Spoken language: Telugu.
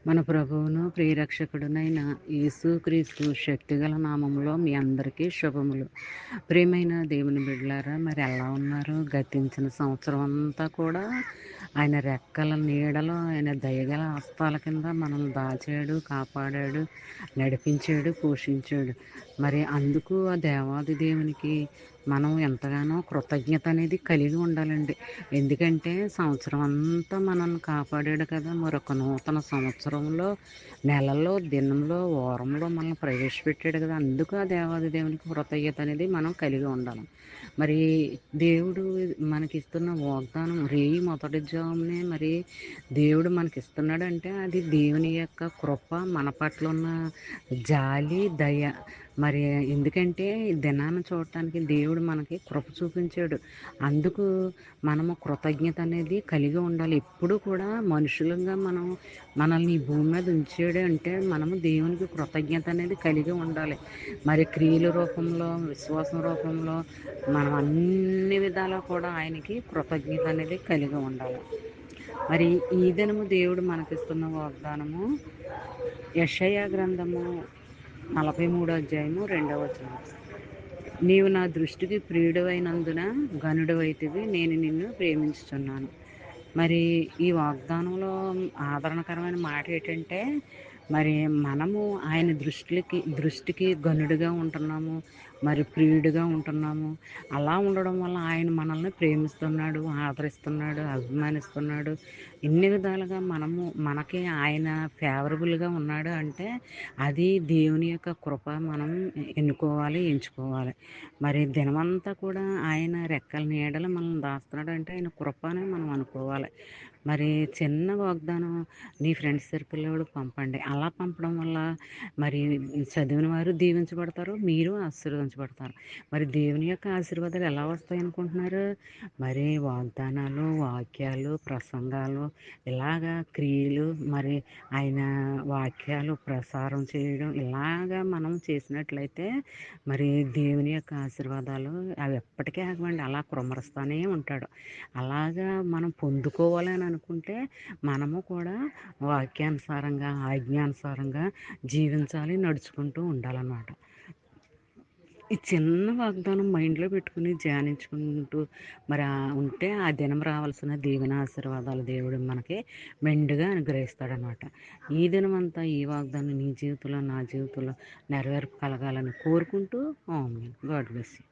మన ప్రభువును ప్రియరక్షకుడునైన యేసుక్రీస్తు శక్తిగల నామములో మీ అందరికీ శుభములు. ప్రియమైన దేవుని బిడ్డలారా, మరి ఎలా ఉన్నారు? గతించిన సంవత్సరం అంతా కూడా ఆయన రెక్కల నీడలో, ఆయన దయగల హస్తాల కింద మనల్ని దాచాడు, కాపాడాడు, నడిపించాడు, పోషించాడు. మరి అందుకు ఆ దేవాది దేవునికి మనం ఎంతగానో కృతజ్ఞత అనేది కలిగి ఉండాలండి. ఎందుకంటే సంవత్సరం అంతా మనల్ని కాపాడాడు కదా. మరొక నూతన సంవత్సరంలో, నెలలో, దినంలో, వారంలో మనల్ని ప్రవేశపెట్టాడు కదా. అందుకు ఆ దేవాది దేవునికి కృతజ్ఞత అనేది మనం కలిగి ఉండాలి. మరి దేవుడు మనకిస్తున్న వాగ్దానం రేయి మొదటి జామునే మరి దేవుడు మనకిస్తున్నాడంటే అది దేవుని యొక్క కృప, మన పట్ల ఉన్న జాలి, దయ. మరి ఎందుకంటే ఈ దినాన్ని చూడటానికి దేవుడు మనకి కృప చూపించాడు. అందుకు మనము కృతజ్ఞత అనేది కలిగి ఉండాలి. ఎప్పుడు కూడా మనుషులంగా మనల్ని ఈ భూమి మీద ఉంచాడు అంటే మనము దేవునికి కృతజ్ఞత అనేది కలిగి ఉండాలి. మరి క్రియల రూపంలో, విశ్వాసం రూపంలో మనం అన్ని విధాలా కూడా ఆయనకి కృతజ్ఞత అనేది కలిగి ఉండాలి. మరి ఈ దినము దేవుడు మనకిస్తున్న వాగ్దానము యెషయా గ్రంథము 43 అధ్యాయము 2వ వచనం. నీవు నా దృష్టికి ప్రియుడవైనందున ఘనుడవైతివి, నేను నిన్ను ప్రేమించుచున్నాను. మరి ఈ వాగ్దానంలో ఆదరణకరమైన మాట ఏంటంటే, మరి మనము ఆయన దృష్టికి ఘనుడిగా ఉంటున్నాము, మరి ప్రియుడిగా ఉంటున్నాము. అలా ఉండడం వల్ల ఆయన మనల్ని ప్రేమిస్తున్నాడు, ఆదరిస్తున్నాడు, అభిమానిస్తున్నాడు. ఇన్ని విధాలుగా మనకి ఆయన ఫేవరబుల్గా ఉన్నాడు అంటే అది దేవుని యొక్క కృప. మనం ఎన్నుకోవాలి, ఎంచుకోవాలి. మరి దినమంతా కూడా ఆయన రెక్కల నీడలో మనల్ని దాస్తున్నాడు అంటే ఆయన కృప అని మనం అనుకోవాలి. మరి చిన్న వాగ్దానం నీ ఫ్రెండ్స్ సర్కిల్లో కూడా పంపండి. అలా పంపడం వల్ల మరి చదివిన వారు దీవించబడతారు, మీరు ఆశీర్వదించబడతారు. మరి దేవుని యొక్క ఆశీర్వాదాలు ఎలా వస్తాయి అనుకుంటున్నారు? మరి వాగ్దానాలు, వాక్యాలు, ప్రసంగాలు, ఇలాగా క్రియలు, మరి ఆయన వాక్యాలు ప్రసారం చేయడం, ఇలాగా మనం చేసినట్లయితే మరి దేవుని యొక్క ఆశీర్వాదాలు అవి ఎప్పటికీ ఆగవండి. అలా కుమ్మరిస్తూనే ఉంటాడు. అలాగా మనం పొందుకోవాలని అనుకుంటే మనము కూడా వాక్యానుసారంగా, ఆజ్ఞానుసారంగా జీవించాలి, నడుచుకుంటూ ఉండాలన్నమాట. ఈ చిన్న వాగ్దానం మైండ్లో పెట్టుకుని ధ్యానించుకుంటూ మరి ఉంటే ఆ దినం రావాల్సిన దీవెన ఆశీర్వాదాలు దేవుడు మనకి మెండుగా అనుగ్రహిస్తాడనమాట. ఈ దినం అంతా ఈ వాగ్దానం నీ జీవితంలో, నా జీవితంలో నెరవేర్పు కలగాలని కోరుకుంటూ ఆమేన్. God bless you.